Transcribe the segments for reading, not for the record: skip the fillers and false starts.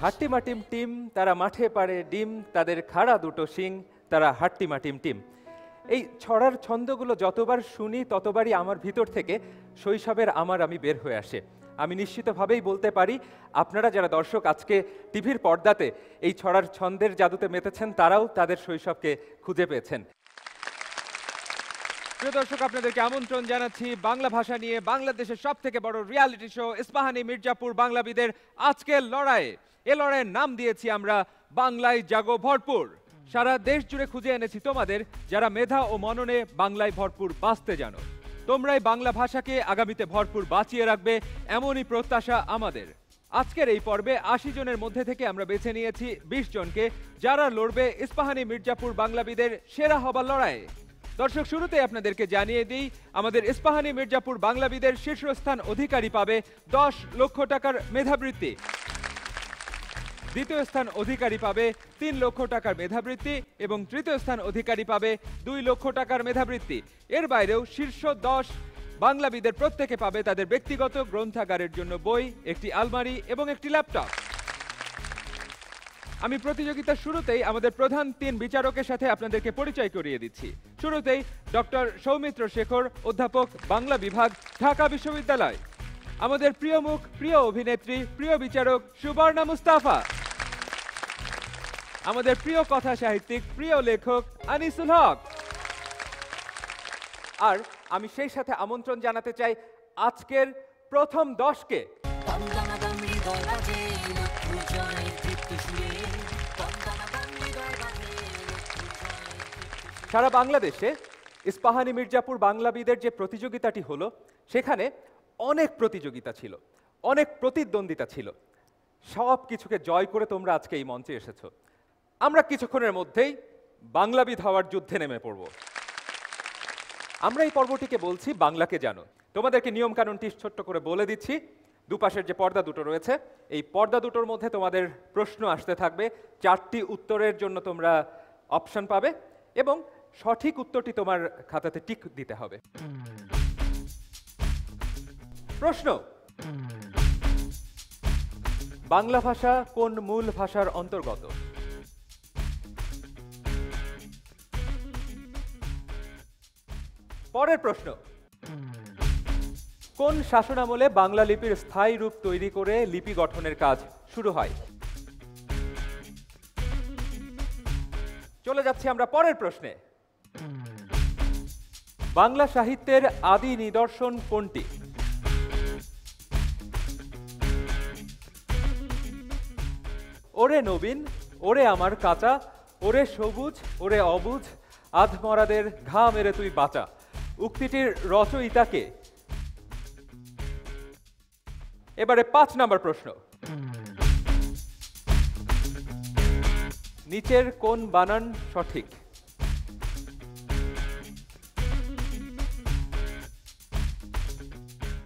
হাট্টিমা team team তারা মাঠে পারে ডিম, তাদের খাড়া দুটো শিং, তারা হাট্টিমা টিম টিম। এই ছড়ার ছন্দগুলো যতবার শুনি ততবারই আমার ভিতর থেকে শৈশবের আমি বের হয়ে আসে। আমি নিশ্চিতভাবেই বলতে পারি আপনারা যারা দর্শক আজকে টিভির পর্দাতে এই ছড়ার ছন্দের জাদুতে মেতেছেন, তারাও তাদের শৈশবকে খুঁজে পেয়েছেন। প্রিয় দর্শক, আপনাদেরকে আমন্ত্রণ জানাচ্ছি বাংলা ভাষা নিয়ে বাংলাদেশের সবথেকে বড় রিয়ালিটি শো ইস্পাহানি মির্জাপুর বাংলাবিদের আজকের লড়াইয়ে। এ লড়াইয়ের নাম দিয়েছি আমরা বাংলায় জাগো ভরপুর। সারা দেশ জুড়ে খুঁজে এনেছি তোমাদের যারা মেধা ও মননে বাংলায় ভরপুর বাঁচতে জানো। তোমরাই বাংলা ভাষাকে আগামীতে ভরপুর বাঁচিয়ে রাখবে, এমনই প্রত্যাশা আমাদের। আজকের এই পর্বে ৮০ জনের মধ্যে থেকে আমরা বেছে নিয়েছি ২০ জনকে, যারা লড়বে ইস্পাহানি মির্জাপুর বাংলাবিদের সেরা হবার লড়াইয়ে। দর্শক, শুরুতে আপনাদেরকে জানিয়ে দিই আমাদের ইস্পাহানি মির্জাপুর বাংলাবিদের শীর্ষস্থান অধিকারী পাবে ১০ লক্ষ টাকার মেধাবৃত্তি। দ্বিতীয় স্থান অধিকারী পাবে ৩ লক্ষ টাকার মেধাবৃত্তি এবং তৃতীয় স্থান অধিকারী পাবে ২ লক্ষ টাকার মেধাবৃত্তি। এর বাইরেও শীর্ষ ১০ বাংলাবিদের প্রত্যেকে পাবে তাদের ব্যক্তিগত গ্রন্থাগারের জন্য বই, একটি আলমারি এবং একটি ল্যাপটপ। আমি প্রতিযোগিতার শুরুতেই আমাদের প্রধান ৩ বিচারকের সাথে আপনাদেরকে পরিচয় করিয়ে দিচ্ছি। শুরুতেই ডক্টর সৌমিত্র শেখর, অধ্যাপক, বাংলা বিভাগ, ঢাকা বিশ্ববিদ্যালয়। আমাদের প্রিয় মুখ, প্রিয় অভিনেত্রী, প্রিয় বিচারক সুবর্ণা মুস্তাফা। আমাদের প্রিয় কথা সাহিত্যিক, প্রিয় লেখক আনিসুল হক। আর আমি সেই সাথে আমন্ত্রণ জানাতে চাই আজকের প্রথম 10কে। সারা বাংলাদেশে ইস্পাহানি মির্জাপুর বাংলাবিদের যে প্রতিযোগিতাটি হলো, সেখানে অনেক প্রতিযোগিতা ছিল, অনেক প্রতিদ্বন্দ্বিতা ছিল। সব কিছুকে জয় করে তোমরা আজকে এই মঞ্চে এসেছো। আমরা কিছুক্ষণের মধ্যেই বাংলাবিদ হওয়ার যুদ্ধে নেমে পড়ব। আমরা এই পর্বটিকে বলছি বাংলাকে জানো। তোমাদেরকে নিয়ম কানুনটি ছোট্ট করে বলে দিচ্ছি। দুপাশের যে পর্দা দুটো রয়েছে, এই পর্দা দুটোর মধ্যে তোমাদের প্রশ্ন আসতে থাকবে। 4টি উত্তরের জন্য তোমরা অপশন পাবে এবং সঠিক উত্তরটি তোমার খাতাতে টিক দিতে হবে। প্রশ্ন: বাংলা ভাষা কোন মূল ভাষার অন্তর্গত? পরের প্রশ্ন: কোন শাসনামলে বাংলা লিপির স্থায়ী রূপ তৈরি করে লিপি গঠনের কাজ শুরু হয়? চলে যাচ্ছি আমরা পরের প্রশ্নে। বাংলা সাহিত্যের আদি নিদর্শন কোনটি? ওরে নবীন, ওরে আমার কাঁচা, ওরে সবুজ, ওরে অবুঝ, আধমরাদের ঘা মেরে তুই বাঁচা, উক্তিটির রচয়িতাকে? এবারে 5 নম্বর প্রশ্ন। নিচের কোন বানান সঠিক?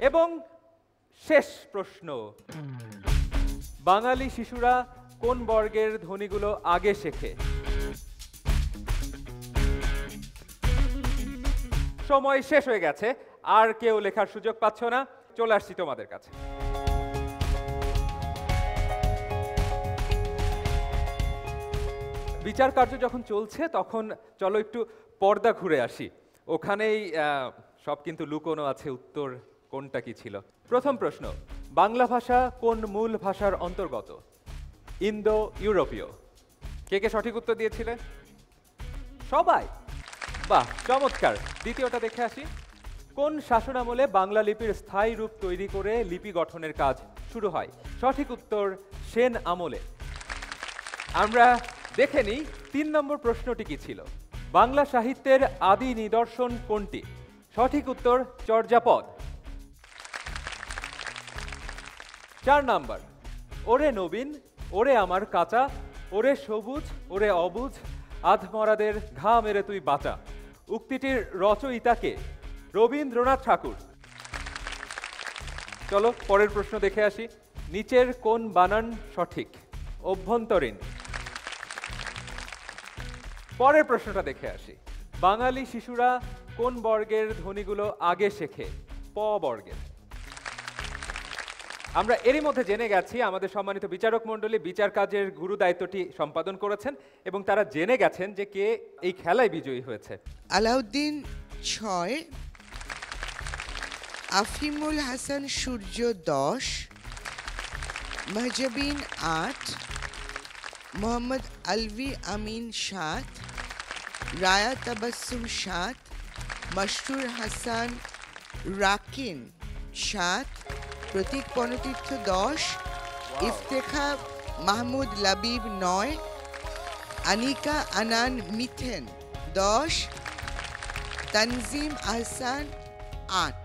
এবং শেষ প্রশ্ন: বাঙালি শিশুরা কোন বর্গের ধ্বনিগুলো আগে শেখে? সময় শেষ হয়ে গেছে, আর কেউ লেখার সুযোগ পাচ্ছ না। চলে আসছি তোমাদের কাছে। বিচার কার্য যখন চলছে তখন চলো একটু পর্দা ঘুরে আসি। ওখানেই সব কিন্তু লুকোনো আছে, উত্তর কোনটা কি ছিল। প্রথম প্রশ্ন: বাংলা ভাষা কোন মূল ভাষার অন্তর্গত? ইন্দো ইউরোপীয়। কে কে সঠিক উত্তর দিয়েছিলে? সবাই, বাহ, চমৎকার। দ্বিতীয়টা দেখে আসি। কোন শাসনামলে বাংলা লিপির স্থায়ী রূপ তৈরি করে লিপি গঠনের কাজ শুরু হয়? সঠিক উত্তর সেন আমলে। আমরা দেখে নিই 3 নম্বর প্রশ্নটি কি ছিল। বাংলা সাহিত্যের আদি নিদর্শন কোনটি? সঠিক উত্তর চর্যাপদ। 4 নাম্বার: ওরে নবীন, ওরে আমার কাঁচা, ওরে সবুজ, ওরে অবুঝ, আধমরাদের ঘা মেরে তুই বাঁচা, উক্তিটির রচয়িতাকে? রবীন্দ্রনাথ ঠাকুর। চলো পরের প্রশ্ন দেখে আসি। নিচের কোন বানান সঠিক? অভ্যন্তরীণ। পরের প্রশ্নটা দেখে আসি। বাঙালি শিশুরা কোন বর্গের ধ্বনিগুলো আগে শেখে? প বর্গের। আমরা এরই মধ্যে জেনে গেছি আমাদের সম্মানিত বিচারক মণ্ডলী বিচার কাজের গুরু দায়িত্বটি সম্পাদন করেছেন এবং তারা জেনে গেছেন যে কে এই খেলায় বিজয়ী হয়েছে। আলাউদ্দিন 6, আফিমুল হাসান সূর্য 10, মাহজাবিন 8, মোহাম্মদ আলভি আমিন 7, রায়া তাবাসসুম 7, মাশরুর হাসান রাকিন 7, প্রতীক পণতীর্থ 10, ইফতেখা মাহমুদ লাবিব 9, আনিকা আনান মিথেন 10, তানজিম আহসান 8।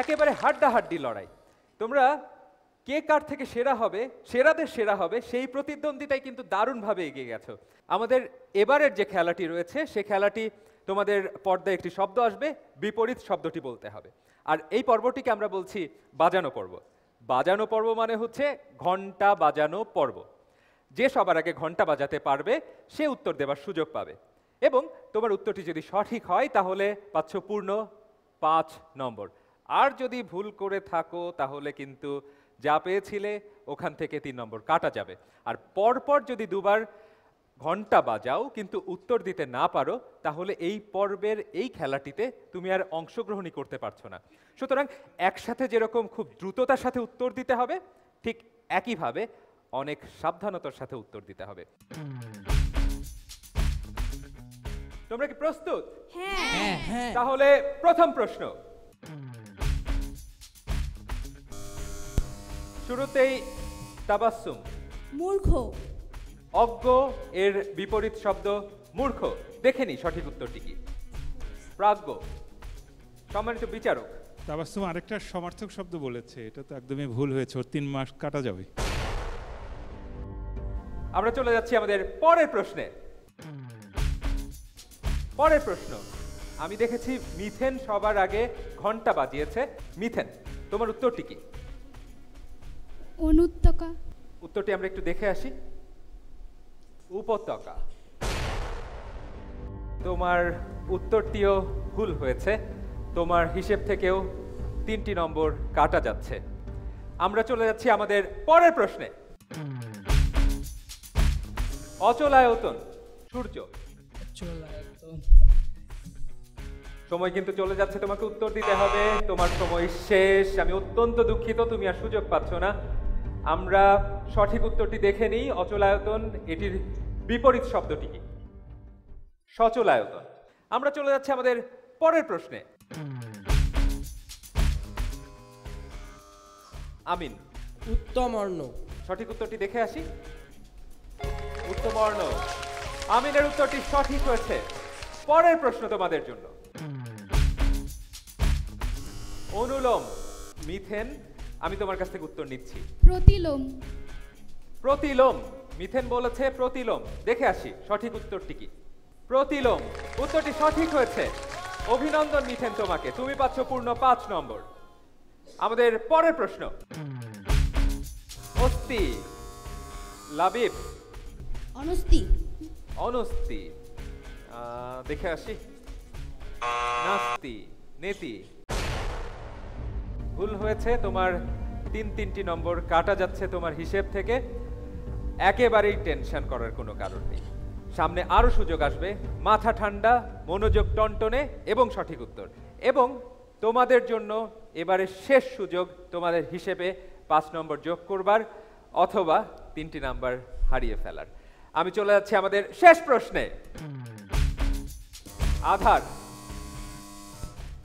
একেবারে হাড্ডাহাড্ডি লড়াই। তোমরা কে কার থেকে সেরা হবে, সেরাদের সেরা হবে, সেই প্রতিদ্বন্দ্বিতায় কিন্তু দারুণভাবে এগিয়ে গেছো। আমাদের এবারের যে খেলাটি রয়েছে সে খেলাটি তোমাদের পর্দায় একটি শব্দ আসবে, বিপরীত শব্দটি বলতে হবে। আর এই পর্বটিকে আমরা বলছি বাজানো পর্ব। বাজানো পর্ব মানে হচ্ছে ঘন্টা বাজানো পর্ব। যে সবার আগে ঘন্টা বাজাতে পারবে সে উত্তর দেবার সুযোগ পাবে এবং তোমার উত্তরটি যদি সঠিক হয় তাহলে পাচ্ছ পূর্ণ 5 নম্বর। আর যদি ভুল করে থাকো তাহলে কিন্তু যা পেয়েছিলে ওখান থেকে 3 নম্বর কাটা যাবে। আর পরপর যদি দুবার ঘন্টা বাজাও কিন্তু উত্তর দিতে না পারো তাহলে এই পর্বের এই খেলাটিতে তুমি আর অংশগ্রহণই করতে পারছো না। সুতরাং একসাথে যেরকম খুব দ্রুততার সাথে উত্তর দিতে হবে, ঠিক একইভাবে অনেক সাবধানতার সাথে উত্তর দিতে হবে। তোমরা কি প্রস্তুত? হ্যাঁ। তাহলে প্রথম প্রশ্ন। শুরুতেই তাবাসসুম। মূর্খ। অজ্ঞ এর বিপরীত শব্দ মূর্খ। দেখে নি সঠিক উত্তরটি কি। প্রাজ্ঞ। সম্মানিত বিচারক, তাবাসসুম আরেকটা সমার্থক শব্দ বলেছে, এটা তো একদমই ভুল হয়েছে, ওর 3 মাস কাটা যাবে। আমরা চলে যাচ্ছি আমাদের পরের প্রশ্নে। পরের প্রশ্ন। আমি দেখেছি মিথেন সবার আগে ঘন্টা বাজিয়েছে। মিথেন, তোমার উত্তরটি কি? অনুত্তকা। উত্তরটি আমরা একটু দেখে আসি। উপত্যকা। তোমার উত্তরটিও ভুল হয়েছে, তোমার হিসেব থেকেও 3টি নম্বর কাটা যাচ্ছে। আমরা চলে যাচ্ছি আমাদের পরের প্রশ্নে। অচলায়তন। সূর্য। সময় কিন্তু চলে যাচ্ছে, তোমাকে উত্তর দিতে হবে, তোমার সময় শেষ। আমি অত্যন্ত দুঃখিত, তুমি আর সুযোগ পাচ্ছ না। আমরা সঠিক উত্তরটি দেখে নিই। অচলায়তন এটির বিপরীত শব্দটি কি? সচলায়তন। আমরা চলে যাচ্ছি আমাদের পরের প্রশ্নে। আমিন। উত্তমর্ণ। সঠিক উত্তরটি দেখে আসি। উত্তমর্ণ। আমিনের উত্তরটি সঠিক হয়েছে। পরের প্রশ্ন তোমাদের জন্য। অনুলোম। মিথেন, আমি তোমার কাছ থেকে উত্তর নিচ্ছি। প্রতিলোম। প্রতিলোম। মিথেন বলেছে প্রতিলোম। দেখে আসি সঠিক উত্তরটি কি। প্রতিলোম। উত্তরটি সঠিক হয়েছে। অভিনন্দন মিথেন তোমাকে, তুমি পাচ্ছ পূর্ণ 5 নম্বর। আমাদের পরের প্রশ্ন। অস্থি। লাবিব। অনস্তি। অনস্তি। দেখে আসি। নাস্তি। নেতি। ভুল হয়েছে, তোমার 3টি নম্বর কাটা যাচ্ছে তোমার হিসেব থেকে। একেবারেই টেনশন করার কোনো কারণ নেই, সামনে আরো সুযোগ আসবে। মাথা ঠান্ডা, মনোযোগ টনটনে এবং সঠিক উত্তর। এবং তোমাদের জন্য এবারে শেষ সুযোগ তোমাদের হিসেবে 5 নম্বর যোগ করবার অথবা 3টি নাম্বার হারিয়ে ফেলার। আমি চলে যাচ্ছি আমাদের শেষ প্রশ্নে। আধার।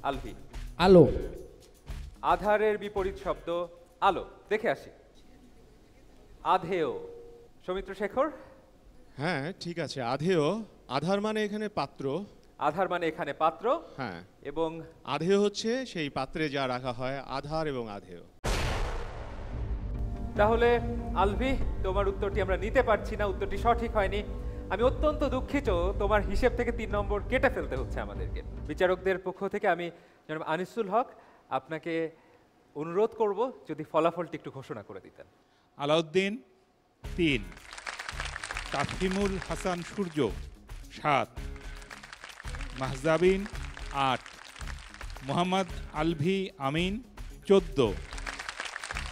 আলভি। আলো। আধারের বিপরীত শব্দ আলো। দেখে আসি। আধেয়। সৌমিত্র শেখর। হ্যাঁ ঠিক আছে, আধেয়। আধার মানে এখানে পাত্র। আধার মানে এখানে পাত্র। হ্যাঁ, এবং আধেয় হচ্ছে সেই পাত্রে যা রাখা হয়, আধার এবং আধেয়। তাহলে আলভি, তোমার উত্তরটি আমরা নিতে পারছি না, উত্তরটি সঠিক হয়নি। আমি অত্যন্ত দুঃখিত, তোমার হিসেব থেকে 3 নম্বর কেটে ফেলতে হচ্ছে আমাদেরকে। বিচারকদের পক্ষ থেকে আমি জনাব আনিসুল হক আপনাকে অনুরোধ করব যদি ফলাফলটি একটু ঘোষণা করে দিতেন। আলাউদ্দিন 3, তাফহিমুল হাসান সূর্য 7, মাহজাবিন 8, মোহাম্মদ আলভি আমিন 14,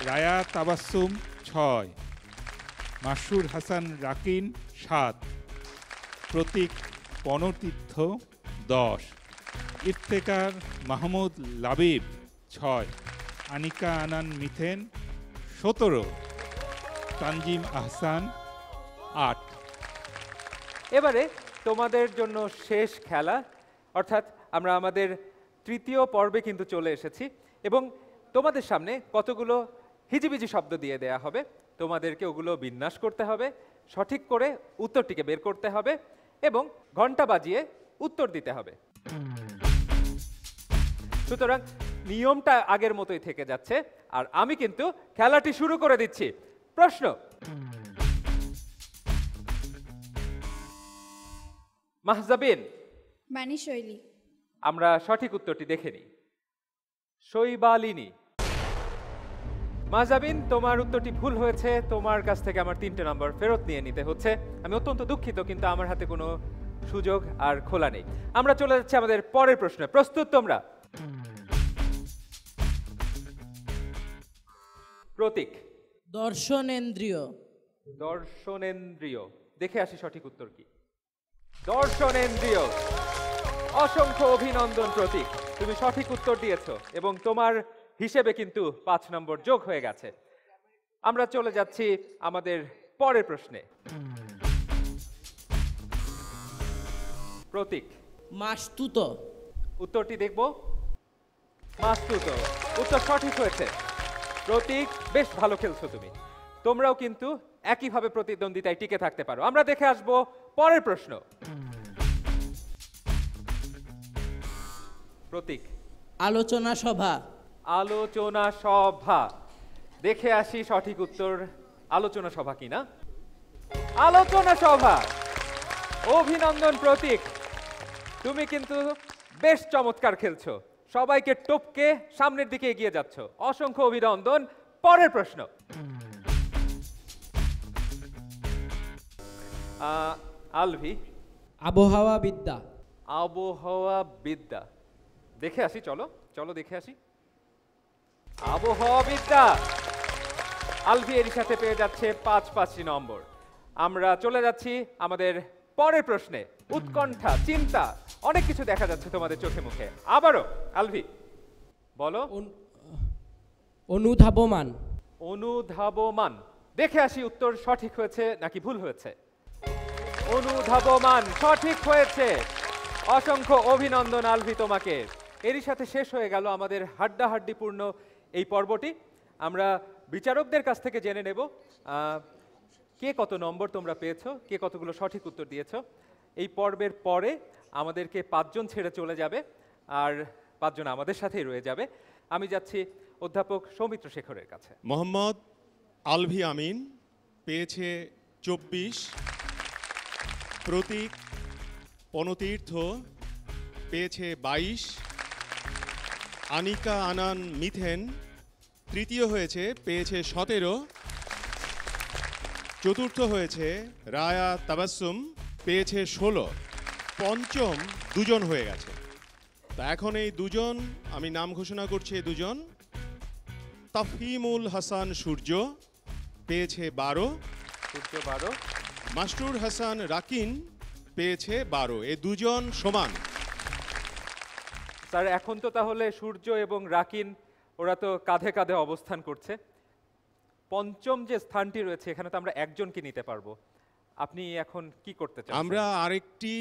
রায়া তাবাসসুম 6, মাসুর হাসান রাকিন 7, প্রতীক পনতীর্থ 10, ইফতেকার মাহমুদ লাবিব 6, আনিকা আনান মিথেন 17, তানজিম আহসান 8। এবারে তোমাদের জন্য শেষ খেলা, অর্থাৎ আমরা আমাদের তৃতীয় পর্বে কিন্তু চলে এসেছি এবং তোমাদের সামনে কতগুলো হিজিবিজি শব্দ দিয়ে দেয়া হবে। তোমাদেরকে ওগুলো বিন্যাস করতে হবে, সঠিক করে উত্তরটিকে বের করতে হবে এবং ঘন্টা বাজিয়ে উত্তর দিতে হবে। সুতরাং নিয়মটা আগের মতোই থেকে যাচ্ছে আর আমি কিন্তু খেলাটি শুরু করে দিচ্ছি। প্রশ্ন, মাহজাবিন, বাণী শৈলী। আমরা সঠিক উত্তরটি দেখে নিই। শৈবালিনী। মাহজাবিন, তোমার উত্তরটি ভুল হয়েছে, তোমার কাছ থেকে আমার 3টে নম্বর ফেরত নিয়ে নিতে হচ্ছে। আমি অত্যন্ত দুঃখিত, কিন্তু আমার হাতে কোনো সুযোগ আর খোলা নেই। আমরা চলে যাচ্ছি আমাদের পরের প্রশ্নে। প্রস্তুত তোমরা? প্রতীক। দর্শনেন্দ্রিয়। দর্শনেন্দ্রিয়। দেখে আসি সঠিক উত্তর কি। দর্শনেন্দ্রিয়। অসংখ্য অভিনন্দন প্রতীক, তুমি সঠিক উত্তর দিয়েছো এবং তোমার হিসেবে কিন্তু 5 নম্বর যোগ হয়ে গেছে। আমরা চলে যাচ্ছি আমাদের পরের প্রশ্নে। প্রতীক। মাস্তুত। উত্তরটি দেখব। মাস্তুত, উত্তর সঠিক হয়েছে। প্রতীক, বেশ ভালো খেলছো তুমি। তোমরাও কিন্তু একইভাবে প্রতিদ্বন্দ্বিতায় টিকে থাকতে পারো। আমরা দেখে আসবো পরের প্রশ্ন। প্রতীক। আলোচনা সভা। আলোচনা সভা। দেখে আসি সঠিক উত্তর আলোচনা সভা কিনা। আলোচনা সভা। অভিনন্দন প্রতীক, তুমি কিন্তু বেশ চমৎকার খেলছো, সবাইকে টপকে সামনের দিকে এগিয়ে যাচ্ছ। অসংখ্য অভিনন্দন। পরের প্রশ্ন। আলভি। আবহাওয়া বিদ্যা। আবহাওয়া বিদ্যা। দেখে আসি, চলো চলো দেখে আসি। আবহাওয়া বিদ্যা। আলভি এর সাথে পেয়ে যাচ্ছে 5 নম্বর। আমরা চলে যাচ্ছি আমাদের পরের প্রশ্নে। উৎকণ্ঠা, চিন্তা, অনেক কিছু দেখা যাচ্ছে তোমাদের চোখে মুখে। আবারও আলভি বলো। অনুধাবমান। অনুধাবমান। দেখে আসি উত্তর সঠিক হয়েছে নাকি ভুল হয়েছে। অনুধাবমান সঠিক হয়েছে। অসংখ্য অভিনন্দন আলভি তোমাকে। এরই সাথে শেষ হয়ে গেল আমাদের হাড্ডাহাড্ডিপূর্ণ এই পর্বটি। আমরা বিচারকদের কাছ থেকে জেনে নেব কে কত নম্বর তোমরা পেয়েছো, কে কতগুলো সঠিক উত্তর দিয়েছো। এই পর্বের পরে আমাদেরকে 5 জন ছেড়ে চলে যাবে আর 5 জন আমাদের সাথেই রয়ে যাবে। আমি যাচ্ছি অধ্যাপক সৌমিত্র শেখরের কাছে। মোহাম্মদ আলভি আমিন পেয়েছে 24, প্রতীক পনতীর্থ পেয়েছে 22, আনিকা আনান মিথেন তৃতীয় হয়েছে, পেয়েছে 17, চতুর্থ হয়েছে রায়া তাবাসসুম, পেয়েছে 16, পঞ্চম 2 জন হয়ে গেছে। তা এখন এই 2 জন আমি নাম ঘোষণা করছি। 2 জন, তাফহিমুল হাসান সূর্য পেয়েছে 12, সূর্য 12, মাসরুর হাসান রাকিন পেয়েছে 12। এই 2 জন সমান। স্যার, এখন তো তাহলে সূর্য এবং রাকিন ওরা তো কাঁধে কাঁধে অবস্থান করছে। পঞ্চম যে স্থানটি রয়েছে এখানে তো আমরা একজনকে নিতে পারবো। আপনি এখন কি করতে চান? আমরা আরেকটি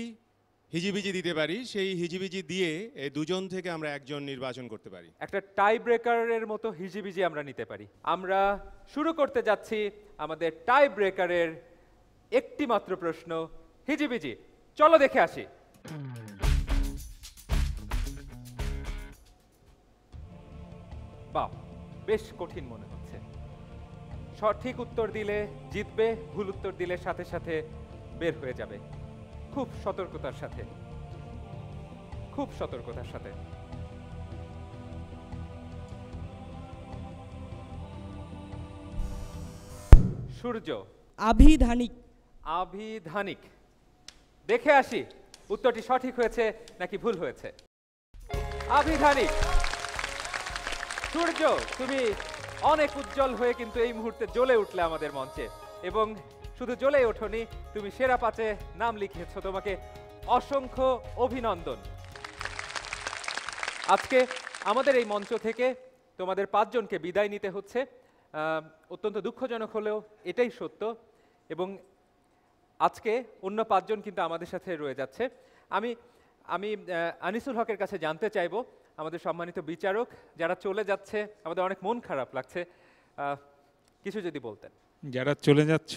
হিজিবিজি দিতে পারি, সেই হিজিবিজি দিয়ে এই 2 জন থেকে আমরা একজন নির্বাচন করতে পারি। একটা টাই ব্রেকারের মতো হিজিবিজি আমরা নিতে পারি। আমরা শুরু করতে যাচ্ছি আমাদের টাই ব্রেকারের একটি মাত্র প্রশ্ন, হিজিবিজি। চলো দেখে আসি। বাহ, বেশ কঠিন মনে হচ্ছে। সঠিক উত্তর দিলে জিতবে, ভুল উত্তর দিলে সাথে সাথে বের হয়ে যাবে। খুব সতর্কতার সাথে, খুব সতর্কতার সাথে। সূর্য। আভিধানিক। আভিধানিক। দেখে আসি উত্তরটি সঠিক হয়েছে নাকি ভুল হয়েছে। আভিধানিক। সূর্য, তুমি অনেক উজ্জ্বল হয়ে কিন্তু এই মুহূর্তে জ্বলে উঠলে আমাদের মঞ্চে, এবং শুধু জ্বলে ওঠনি, তুমি সেরা 5-এ নাম লিখিয়েছো। তোমাকে অসংখ্য অভিনন্দন। আজকে আমাদের এই মঞ্চ থেকে তোমাদের 5 জনকে বিদায় নিতে হচ্ছে। অত্যন্ত দুঃখজনক হলেও এটাই সত্য, এবং আজকে অন্য 5 জন কিন্তু আমাদের সাথে রয়ে যাচ্ছে। আমি আনিসুল হকের কাছে জানতে চাইবো, আমাদের সম্মানিত বিচারক যারা চলে যাচ্ছে, আমাদের অনেক মন খারাপ লাগছে, কিছু যদি বলতেন। যারা চলে যাচ্ছ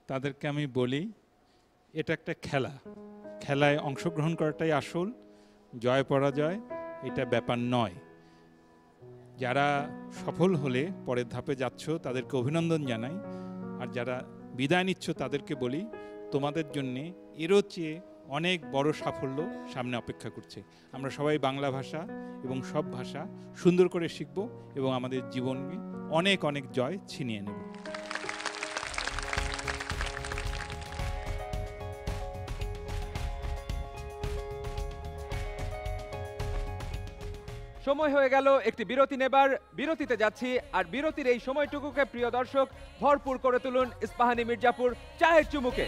তাদেরকে আমি বলি, এটা একটা খেলা, খেলায় অংশগ্রহণ করাটাই আসল, জয় পরাজয় এটা ব্যাপার নয়। যারা সফল হলে পরের ধাপে যাচ্ছ তাদেরকে অভিনন্দন জানাই, আর যারা বিদায় নিচ্ছ তাদেরকে বলি তোমাদের জন্যে এরও চেয়ে অনেক বড় সাফল্য সামনে অপেক্ষা করছে। আমরা সবাই বাংলা ভাষা এবং সব ভাষা সুন্দর করে শিখব এবং আমাদের জীবনে অনেক অনেক জয় ছিনিয়ে নেব। সময় হয়ে গেল একটি বিরতি নেবার। বিরতিতে যাচ্ছি, আর বিরতির এই সময়টুকুকে প্রিয় দর্শক ভরপুর করে তুলুন ইস্পাহানি মির্জাপুর চায়ের চুমুকে।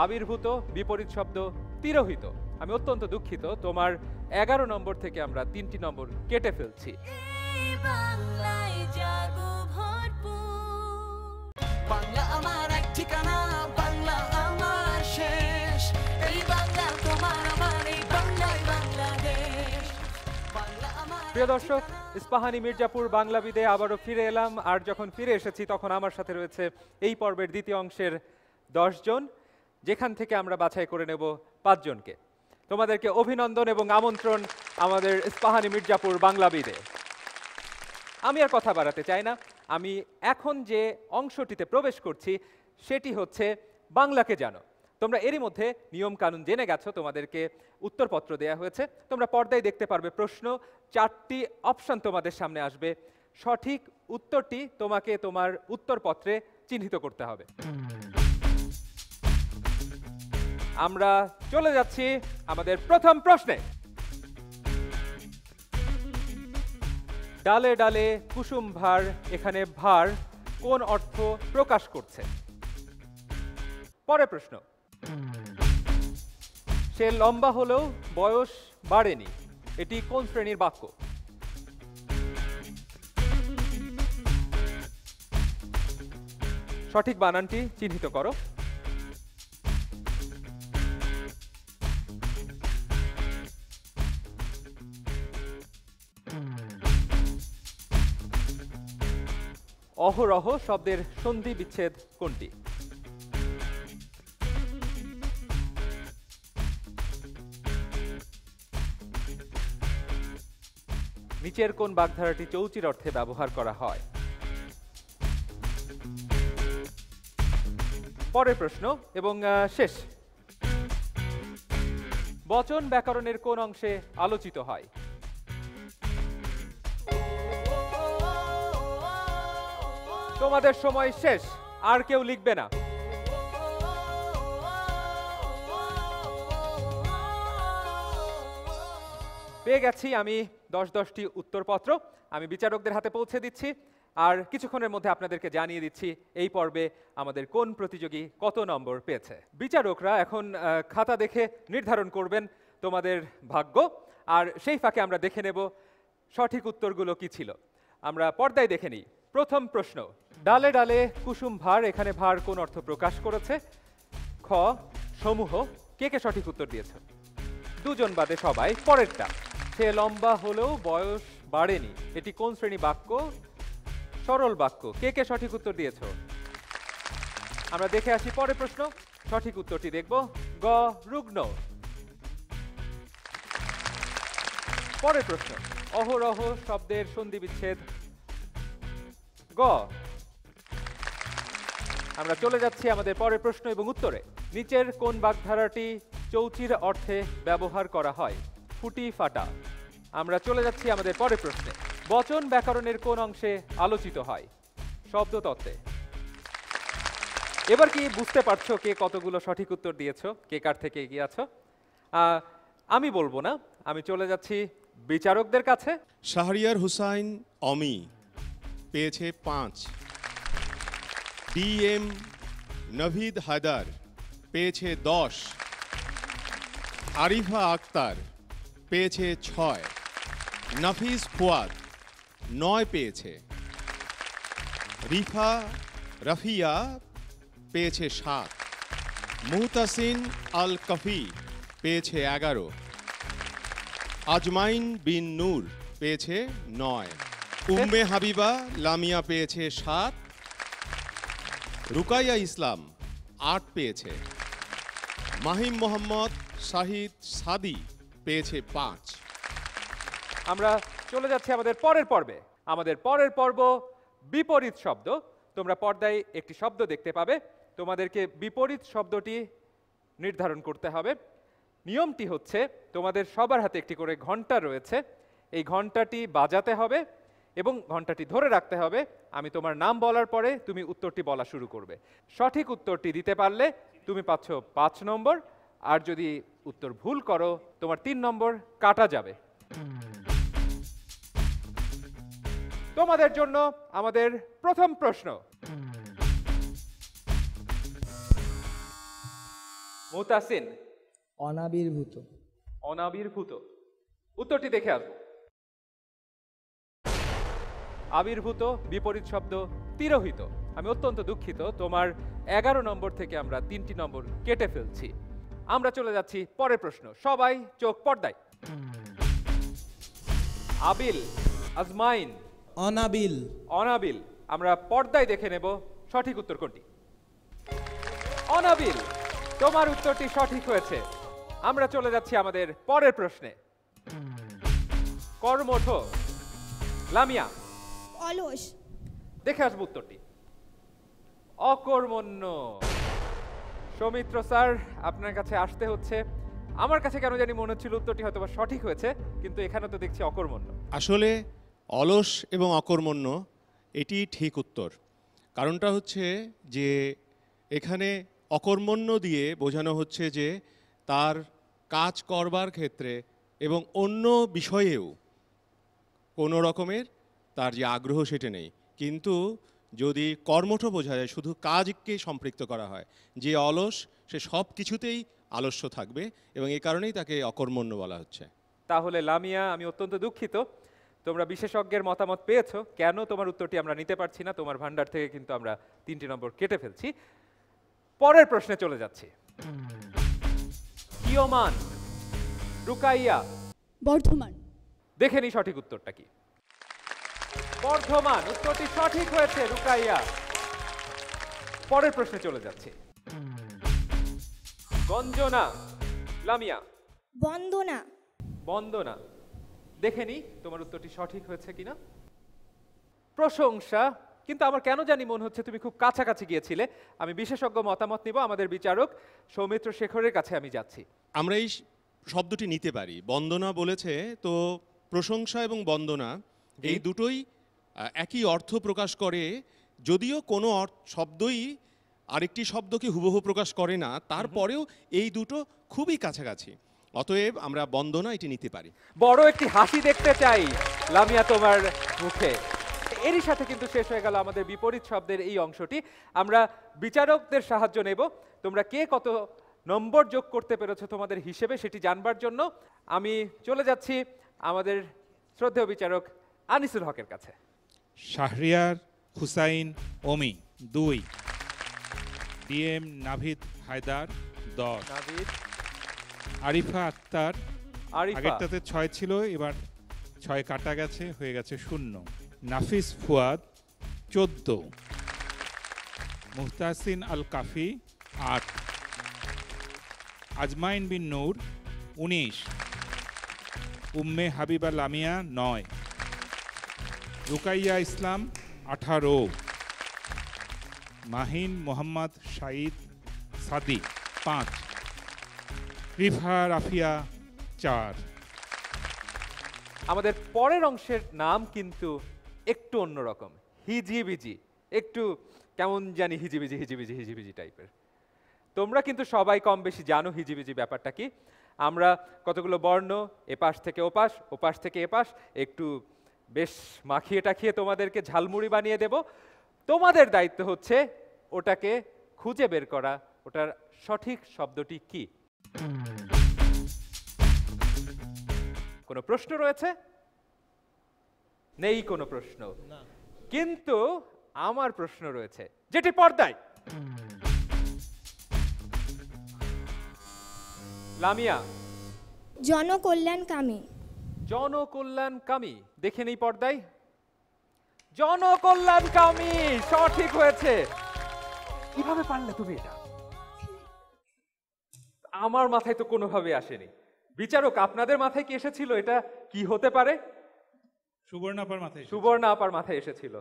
আবির্ভূত বিপরীত শব্দ তিরোহিত। আমি অত্যন্ত দুঃখিত, তোমার 11 নম্বর থেকে আমরা 3টি নম্বর কেটে ফেলছি। বাংলা আমার এক ঠিকানা, বাংলা আমার শেষ, এই বাংলা তোমার আমার, এই বাংলাই বাংলাদেশ। প্রিয় দর্শক, ইস্পাহানি মির্জাপুর বাংলাবিদে আবারও ফিরে এলাম, আর যখন ফিরে এসেছি তখন আমার সাথে রয়েছে এই পর্বের দ্বিতীয় অংশের 10 জন, যেখান থেকে আমরা বাছাই করে নেব 5 জনকে। তোমাদেরকে অভিনন্দন এবং আমন্ত্রণ আমাদের ইস্পাহানি মির্জাপুর বাংলাবিদে। আমি আর কথা বাড়াতে চাই না, আমি এখন যে অংশটিতে প্রবেশ করছি সেটি হচ্ছে বাংলাকে জানো। তোমরা এরই মধ্যে নিয়ম কানুন জেনে গেছো, তোমাদেরকে উত্তরপত্র দেয়া হয়েছে। তোমরা পর্দায় দেখতে পারবে প্রশ্ন, 4টি অপশন তোমাদের সামনে আসবে। সঠিক উত্তরটি তোমাকে তোমার উত্তরপত্রে চিহ্নিত করতে হবে। আমরা চলে যাচ্ছি আমাদের প্রথম প্রশ্নে। ডালে ডালে কুসুম ভার, এখানে ভার কোন অর্থ প্রকাশ করছে? পরের প্রশ্ন, সে লম্বা হলেও বয়স বাড়েনি, এটি কোন শ্রেণীর বাক্য? সঠিক বানানটি চিহ্নিত করো। অহরহ শব্দের সন্ধি বিচ্ছেদ কোনটি? নিচের কোন বাগধারাটি চৌচির অর্থে ব্যবহার করা হয়? পরের প্রশ্ন এবং শেষ, বচন ব্যাকরণের কোন অংশে আলোচিত হয়? তোমাদের সময় শেষ, আর কেউ লিখবে না। পেয়ে গেছি আমি 10-10টি উত্তরপত্র, আমি বিচারকদের হাতে পৌঁছে দিচ্ছি, আর কিছুক্ষণের মধ্যে আপনাদেরকে জানিয়ে দিচ্ছি এই পর্বে আমাদের কোন প্রতিযোগী কত নম্বর পেয়েছে। বিচারকরা এখন খাতা দেখে নির্ধারণ করবেন তোমাদের ভাগ্য, আর সেই ফাঁকে আমরা দেখে নেব সঠিক উত্তরগুলো কি ছিল। আমরা পর্দায় দেখে নিই। প্রথম প্রশ্ন, ডালে ডালে কুসুম ভার, এখানে ভার কোন অর্থ প্রকাশ করেছে? খ সমূহ। কে কে সঠিক উত্তর দিয়েছে? 2 জন বাদে সবাই। পরেরটা, সে লম্বা হলেও বয়স বাড়েনি, এটি কোন শ্রেণী বাক্য? সরল বাক্য। কে কে সঠিক উত্তর দিয়েছ? আমরা দেখে আসি পরের প্রশ্ন। সঠিক উত্তরটি দেখব, গ রুগ্ন। পরের প্রশ্ন, অহরহ শব্দের সন্ধি বিচ্ছেদ গ। আমরা চলে যাচ্ছি আমাদের পরের প্রশ্ন এবং উত্তরে। নিচের কোন বাগধারাটি চৌচির অর্থে ব্যবহার করা হয়? ফুটি ফাটা। আমরা চলে যাচ্ছি আমাদের পরের প্রশ্নে। বচন ব্যাকরণের কোন অংশে আলোচিত হয়? শব্দতত্ত্বে। এবার কি বুঝতে পারছো কে কতগুলো সঠিক উত্তর দিয়েছো, কে কার থেকে এগিয়ে আছো? আমি বলবো না, আমি চলে যাচ্ছি বিচারকদের কাছে। শাহরিয়ার হুসাইন অমি পেয়েছে 5। DM নভিদ হায়দার পেয়েছে 10। আরিফা আক্তার পেয়েছে 6। নাফিস ফুয়াদ 9 পেয়েছে। রিফা রাফিয়া পেয়েছে 7। মুহতাসিন আল কাফি পেয়েছে 11। আজমাইন বিন নূর পেয়েছে 9। উম্মে হাবিবা লামিয়া পেয়েছে 7। রুকাইয়া ইসলাম 8 পেয়েছে। মাহিম মোহাম্মদ শাহিদ সাদি পেয়েছে 5। আমরা চলে যাচ্ছি আমাদের পরের পর্বে। আমাদের পরের পর্ব বিপরীত শব্দ। তোমরা পর্দায় একটি শব্দ দেখতে পাবে, তোমাদেরকে বিপরীত শব্দটি নির্ধারণ করতে হবে। নিয়মটি হচ্ছে তোমাদের সবার হাতে একটি করে ঘন্টা রয়েছে, এই ঘন্টাটি বাজাতে হবে এবং ঘন্টাটি ধরে রাখতে হবে। আমি তোমার নাম বলার পরে তুমি উত্তরটি বলা শুরু করবে। সঠিক উত্তরটি দিতে পারলে তুমি পাচ্ছ 5 নম্বর, আর যদি উত্তর ভুল করো তোমার 3 নম্বর কাটা যাবে। তোমাদের জন্য আমাদের প্রথম প্রশ্ন। মুতাসিন, অনাবির্ভূত। অনাবির্ভূত, উত্তরটি দেখে আসবো। আবির্ভূত বিপরীত শব্দ তিরোহিত। আমি অত্যন্ত দুঃখিত, তোমার 11 নম্বর থেকে আমরা 3টি নম্বর কেটে ফেলছি। আমরা চলে যাচ্ছি পরের প্রশ্ন। সবাই চোখ পর্দায়। আবিল, আজমাইন, অনাবিল। অনাবিল, আমরা পর্দায় দেখে নেব সঠিক উত্তর কোনটি। অনাবিল, তোমার উত্তরটি সঠিক হয়েছে। আমরা চলে যাচ্ছি আমাদের পরের প্রশ্নে। কর্মঠ, লামিয়া, অলস। দেখে আসবো উত্তরটি। অকর্মণ্য। সৌমিত্র স্যার, আপনার কাছে আসতে হচ্ছে। আমার কাছে কেন জানি মনে হচ্ছিল উত্তরটি হয়তো বা সঠিক হয়েছে, কিন্তু এখানে তো দেখছি অকর্মণ্য। আসলে অলস এবং অকর্মণ্য এটি ঠিক উত্তর। কারণটা হচ্ছে যে এখানে অকর্মণ্য দিয়ে বোঝানো হচ্ছে যে তার কাজ করবার ক্ষেত্রে এবং অন্য বিষয়েও কোনো রকমের তার যে আগ্রহ সেটা নেই। কিন্তু যদি কর্মঠ বোঝা যায়, শুধু কাজকে সম্পৃক্ত করা হয়, যে অলস সে সব কিছুতেই আলস্য থাকবে এবং এই কারণেই তাকে অকর্মণ্য বলা হচ্ছে। তাহলে লামিয়া, আমি অত্যন্ত দুঃখিত, তোমরা বিশেষজ্ঞের মতামত পেয়েছো, কেন তোমার উত্তরটি আমরা নিতে পারছি না। তোমার ভান্ডার থেকে কিন্তু আমরা 3টি নম্বর কেটে ফেলছি। পরের প্রশ্নে চলে যাচ্ছি। কিয়মান, রুকাইয়া, বর্ধমান। দেখে নি সঠিক উত্তরটা কি। বর্ধমান, উত্তরটি সঠিক হয়েছে রুকাইয়া। পরের প্রশ্নে চলে যাচ্ছি। গঞ্জনা, লামিয়া। বন্দনা। বন্দনা, দেখে নি তোমার উত্তরটি সঠিক হয়েছে কিনা। প্রশংসা, কিন্তু আমার কেন জানি মনে হচ্ছে তুমি খুব কাছাকাছি গিয়েছিলে। আমি বিশেষজ্ঞ মতামত নিব, আমাদের বিচারক সৌমিত্র শেখরের কাছে আমি যাচ্ছি। আমরা এই শব্দটি নিতে পারি। বন্দনা বলেছে তো, প্রশংসা এবং বন্দনা এই দুটোই একই অর্থ প্রকাশ করে, যদিও কোনো শব্দই আরেকটি শব্দকে হুবহু প্রকাশ করে না, তারপরেও এই দুটো খুবই কাছাকাছি। অতএব আমরা বন্দনা এটি নিতে পারি। বড় একটি হাসি দেখতে চাই লামিয়া তোমার মুখে। এরই সাথে কিন্তু শেষ হয়ে গেল আমাদের বিপরীত শব্দের এই অংশটি। আমরা বিচারকদের সাহায্য নেব, তোমরা কে কত নম্বর যোগ করতে পেরেছো তোমাদের হিসেবে সেটি জানবার জন্য। আমি চলে যাচ্ছি আমাদের শ্রদ্ধেয় বিচারক আনিসুল হকের কাছে। শাহরিয়ার হুসাইন অমি 2। DM নাভিদ হায়দার 10। নাভিদ, আরিফা আক্তার, আরিফা, আগেরটাতে 6 ছিল, এবার 6 কাটা গেছে, হয়ে গেছে 0। নাফিস ফুয়াদ 14। মুহতাসিন আল কাফি 8। আজমাইন বিন নূর 19। উম্মে হাবিবা লামিয়া 9। রুকাইয়া ইসলাম 18। মাহিন মোহাম্মদ শাহিদ সাদি 5। রিফা রাফিয়া 4। আমাদের পরের অংশের নাম কিন্তু একটু অন্যরকম, হিজিবিজি, একটু কেমন জানি হিজিবিজি হিজিবিজি হিজিবিজি টাইপের। তোমরা কিন্তু সবাই কম বেশি জানো হিজিবিজি ব্যাপারটা কি। আমরা কতগুলো বর্ণ এপাশ থেকে ওপাশ, ওপাশ থেকে এপাশ একটু বেশ মাখিয়ে টাখিয়ে তোমাদেরকে ঝালমুড়ি বানিয়ে দেব। তোমাদের দায়িত্ব হচ্ছে ওটাকে খুঁজে বের করা, ওটার সঠিক শব্দটি কি। কোনো প্রশ্ন রয়েছে? নেই কোনো প্রশ্ন। কিন্তু আমার প্রশ্ন রয়েছে, যেটি পর্দায়। লামিয়া, জনকল্যাণকামী। জনকল্যাণকামী, দেখে নেই পর্দায়। জনকল্যাণকামী সঠিক হয়েছে। কিভাবে পারলে তুমি এটা? আমার মাথায় তো কোনোভাবে আসেনি। বিচারক, আপনাদের মাথায় কি এসেছিল এটা কি হতে পারে? সুবর্ণাপার মাথায় সুবর্ণা আপার মাথায় এসেছিল।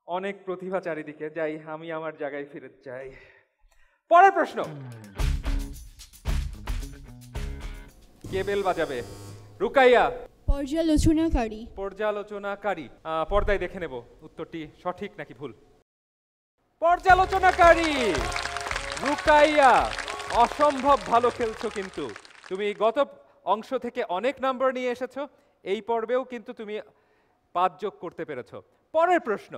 অনেক প্রতিভা চারিদিকে। যাই, আমি আমার জায়গায় ফিরে যাই। পরের প্রশ্ন, কে বেল বাজাবে? রুকাইয়া। পর্যালোচনাকারী। পর্যালোচনাকারী। পর্দায় দেখে নেব উত্তরটি সঠিক নাকি ভুল। পর্যালোচনাকারী রুকাইয়া, অসম্ভব ভালো খেলছো কিন্তু। তুমি গত অংশ থেকে অনেক নাম্বার নিয়ে এসেছো, এই পর্বেও কিন্তু তুমি 5 যোগ করতে পেরেছো। পরের প্রশ্ন,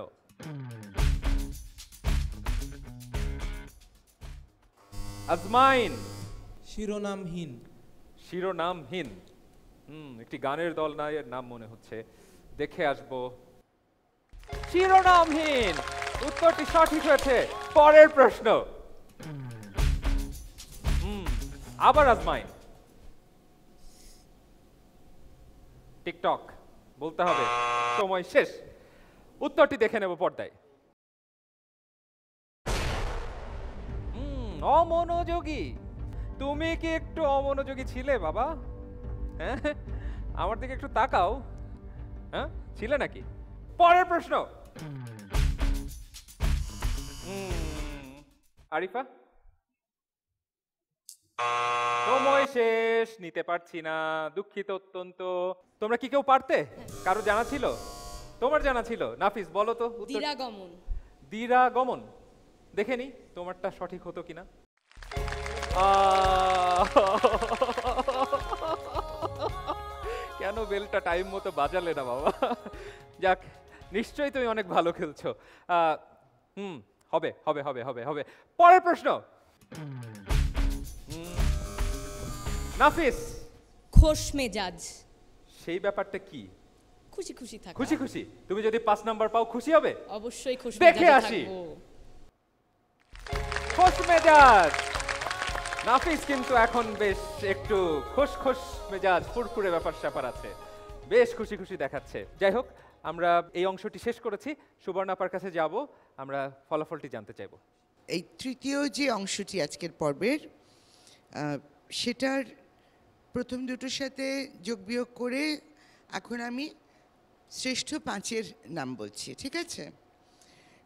আজমাইন। শিরোনামহীন। শিরোনামহীন, একটি গানের দল না এর নাম মনে হচ্ছে, দেখে আসবো। শিরোনামহীন, উত্তরটি সঠিক হয়েছে। পরের প্রশ্ন, আবার আজমাইন। টিকটক বলতে হবে, সময় শেষ। উত্তরটি দেখে নেব পর্দায়। অমনোযোগী, তুমি কি একটু অমনোযোগী ছিলে বাবা? হ্যাঁ, আমার দিকে একটু তাকাও। হ্যাঁ, ছিলে নাকি? পরের প্রশ্ন, আরিফা। সময় শেষ, নিতে পারছি না, দুঃখিত অত্যন্ত। তোমরা কি কেউ পারতে? কারো জানা ছিল? তোমার জানা ছিল? নাফিস বলো তো উত্তর। দিরাগমন। দিরাগমন, দেখে নি তোমারটা সঠিক হতো কিনা। কেন বেলটা টাইম মতো বাজালে না বাবা? যাক, নিশ্চয়ই তুমি অনেক ভালো খেলছো। হবে হবে হবে হবে হবে। পরের প্রশ্ন, নাফিস। খোশ মেজাজ। সেই ব্যাপারটা কি? খুশি খুশি থাকা। খুশি খুশি। তুমি যদি 5 নাম্বার পাও খুশি হবে? অবশ্যই খুশি দেখে মেজাজে আসি। থাকবো। খোশ মেজাজ। নাফিস কিন্তু এখন বেশ একটু খোশ খোশ মেজাজ, ফুরফুরে ব্যাপার স্যাপার আছে, বেশ খুশি খুশি দেখাচ্ছে। যাই হোক, আমরা এই অংশটি শেষ করেছি। সুবর্ণাপার কাছে যাব, আমরা ফলাফলটি জানতে চাইব। এই তৃতীয় যে অংশটি আজকের পর্বের, সেটার প্রথম দুটোর সাথে যোগ বিয়োগ করে এখন আমি শ্রেষ্ঠ 5-এর নাম বলছি, ঠিক আছে?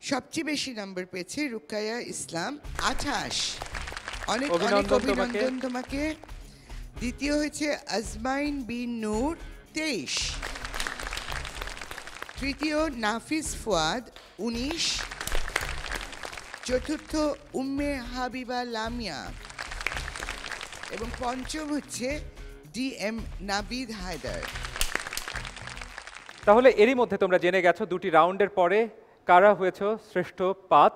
সবচেয়ে বেশি নাম্বার পেয়েছে রুকাইয়া ইসলাম, 28। অনেক অনেক অভিনন্দন তোমাকে। দ্বিতীয় হয়েছে আজমাইন বিন নূর, 23। তৃতীয় নাফিস ফুয়াদ, 19। চতুর্থ উম্মে হাবিবা লামিয়া, এবং পঞ্চম হচ্ছে DM নাবিদ হায়দার। তাহলে এরই মধ্যে তোমরা জেনে গেছো দুটি রাউন্ডের পরে কারা হয়েছ শ্রেষ্ঠ 5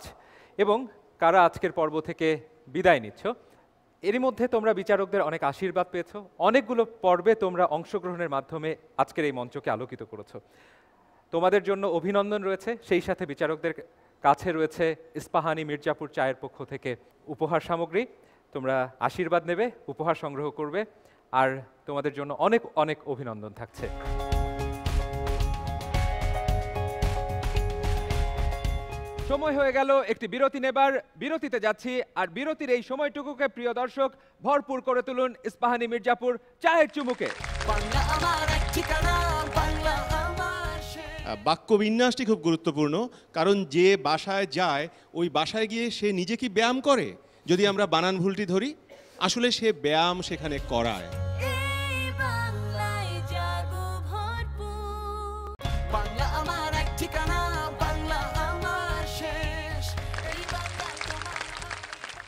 এবং কারা আজকের পর্ব থেকে বিদায় নিচ্ছ। এরই মধ্যে তোমরা বিচারকদের অনেক আশীর্বাদ পেয়েছো, অনেকগুলো পর্বে তোমরা অংশগ্রহণের মাধ্যমে আজকের এই মঞ্চকে আলোকিত করেছো। তোমাদের জন্য অভিনন্দন রয়েছে, সেই সাথে বিচারকদের কাছে রয়েছে ইস্পাহানি মির্জাপুর চায়ের পক্ষ থেকে উপহার সামগ্রী। তোমরা আশীর্বাদ নেবে, উপহার সংগ্রহ করবে, আর তোমাদের জন্য অনেক অনেক অভিনন্দন থাকছে। সময় হয়ে গেল একটি বিরতি নেবার। বিরতিতে যাচ্ছি, আর বিরতির এই সময়টুকুকে প্রিয় দর্শক ভরপুর করে তুলুন ইস্পাহানি মির্জাপুর চায়ের চুমুকে। বাংলা আমার এক ঠিকানা, বাংলা আমার শেষ। বাক্য বিন্যাসটি খুব গুরুত্বপূর্ণ, কারণ যে বাসায় যায় ওই বাসায় গিয়ে সে নিজে কি ব্যায়াম করে? যদি আমরা বানান ভুলটি ধরি, আসলে সে ব্যায়াম সেখানে করায়। এই বাংলায় জাগো ভরপুর। বাংলা আমার এক ঠিকানা, বাংলা আমার শেষ।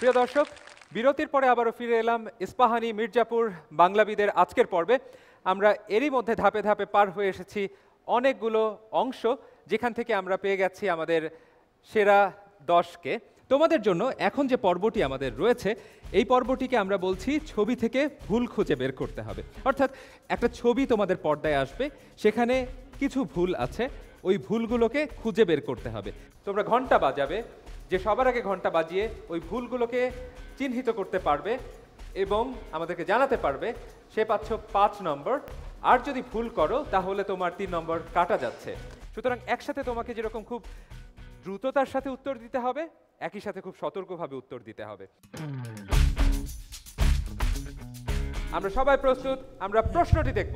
প্রিয় দর্শক, বিরতির পরে আবারও ফিরে এলাম ইস্পাহানি মির্জাপুর বাংলাবিদের আজকের পর্বে। আমরা এরই মধ্যে ধাপে ধাপে পার হয়ে এসেছি অনেকগুলো অংশ, যেখান থেকে আমরা পেয়ে গেছি আমাদের সেরা 10কে। তোমাদের জন্য এখন যে পর্বটি আমাদের রয়েছে, এই পর্বটিকে আমরা বলছি ছবি থেকে ভুল খুঁজে বের করতে হবে। অর্থাৎ একটা ছবি তোমাদের পর্দায় আসবে, সেখানে কিছু ভুল আছে, ওই ভুলগুলোকে খুঁজে বের করতে হবে। তোমরা ঘন্টা বাজাবে, যে সবার আগে ঘন্টা বাজিয়ে ওই ভুলগুলোকে চিহ্নিত করতে পারবে এবং আমাদেরকে জানাতে পারবে, সে পাচ্ছ 5 নম্বর। আর যদি ভুল করো তাহলে তোমার 3 নম্বর কাটা যাচ্ছে। সুতরাং একসাথে তোমাকে যেরকম খুব দ্রুততার সাথে উত্তর দিতে হবে, একই সাথে খুব সতর্কভাবে উত্তর দিতে হবে। আমরা সবাই প্রস্তুত, আমরা প্রশ্নটি দেখব।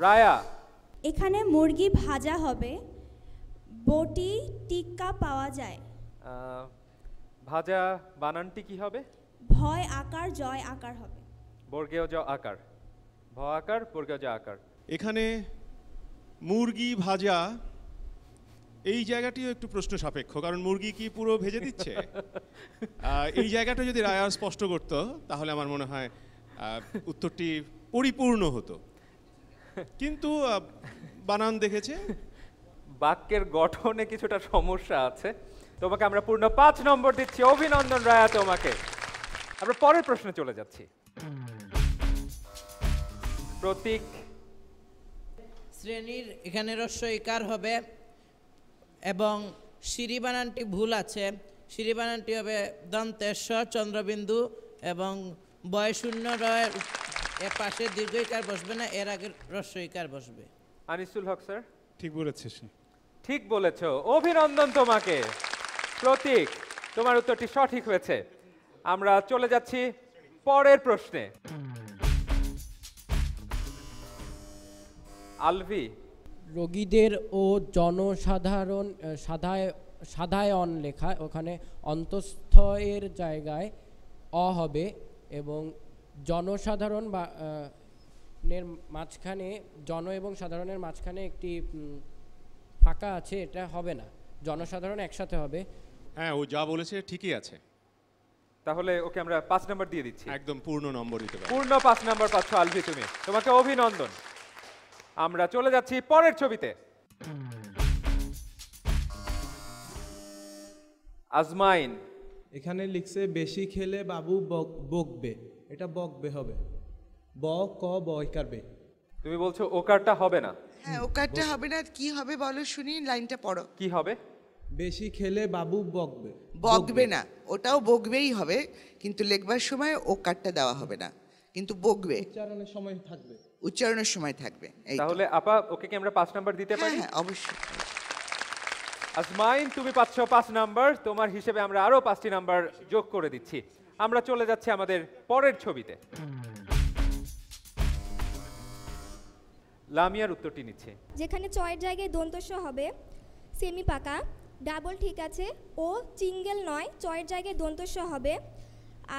রায়া, এখানে মুরগি ভাজা হবে, বটি টিক্কা পাওয়া যায়। ভাজা বানানটি কি হবে? ভয় আকার জয় আকার হবে। বর্গেয় জ আকার, ভ আকার, বর্গেয় জ আকার। এখানে মুরগি ভাজা, এই জায়গাটিও একটু প্রশ্ন সাপেক্ষ, কারণ মুরগি কি পুরো ভেজে দিচ্ছে? এই জায়গাটা যদি রায়া স্পষ্ট করতো তাহলে আমার মনে হয় উত্তরটি পরিপূর্ণ হতো, কিন্তু বানান দেখেছে। বাক্যের গঠনে কিছুটা সমস্যা আছে। তোমাকে আমরা পূর্ণ 5 নম্বর দিচ্ছি। অভিনন্দন রায়া তোমাকে। আমরা পরের প্রশ্নে চলে যাচ্ছি। প্রতীক, শ্রেণীর এখানে রস্য ইকার হবে এবং সিঁড়ি বানানটি ভুল আছে। সিঁড়ি বানানটি হবে দন্তেশ্বর চন্দ্রবিন্দু এবং বয়শূন্য রয়ের এর পাশে দীর্ঘ ইকার বসবে না, এর আগে রস্য ইকার বসবে। আনিসুল হক স্যার, ঠিক বলেছে সে। ঠিক বলেছো, অভিনন্দন তোমাকে। প্রতীক, তোমার উত্তরটি সঠিক হয়েছে। আমরা চলে যাচ্ছি পরের প্রশ্নে। আলভি, রোগীদের ও জনসাধারণ সাধায়ন লেখা, ওখানে অন্তঃস্থ এর জায়গায় অ হবে এবং জনসাধারণ বা নের মাঝখানে, জন এবং সাধারণের মাঝখানে একটি ফাঁকা আছে, এটা হবে না, জনসাধারণ একসাথে হবে। হ্যাঁ, ও যা বলেছে ঠিকই আছে। তাহলে ওকে আমরা 5 নম্বর দিয়ে দিচ্ছি। একদম পূর্ণ নম্বর দিতে পারি। পূর্ণ 5 নম্বর পাচ্ছ আলভি তুমি, তোমাকে অভিনন্দন। আমরা চলে যাচ্ছি পরের ছবিতে। আজমাইন, এখানে লিখছে বেশি খেলে বাবু বকবে, এটা বকবে হবে। ব ক ব ইকার বে। তুমি বলছো ওকারটা হবে না? হ্যাঁ, ওকারটা হবে না, কি হবে বলো শুনি, লাইনটা পড়ো। কি হবে? বেশি খেলে বাবু বকবে। বকবে না, ওটাও বকবেই হবে, কিন্তু লেখবার সময় ওকারটা দেওয়া হবে না, কিন্তু বকবে, উচ্চারণের সময় থাকবে। উচ্চারণের সময় থাকবে। এই তো। তাহলে আপা ওকে কি আমরা 5 নম্বর দিতে হ্যাঁ পারি? হ্যাঁ, অবশ্যই। আজমাইন, তুমি পাচ্ছ 5 নাম্বার। তোমার হিসেবে আমরা আরো 5টি নাম্বার যোগ করে দিচ্ছি। আমরা চলে যাচ্ছি আমাদের পরের ছবিতে। লামিয়ার উত্তরটি নিচ্ছে। যেখানে চয়ের জায়গায় দন্তস্ব হবে, সেমি পাকা, ডাবল ঠিক আছে, ও চিঙ্গেল নয়, চয়ের জায়গায় দন্তস্ব হবে।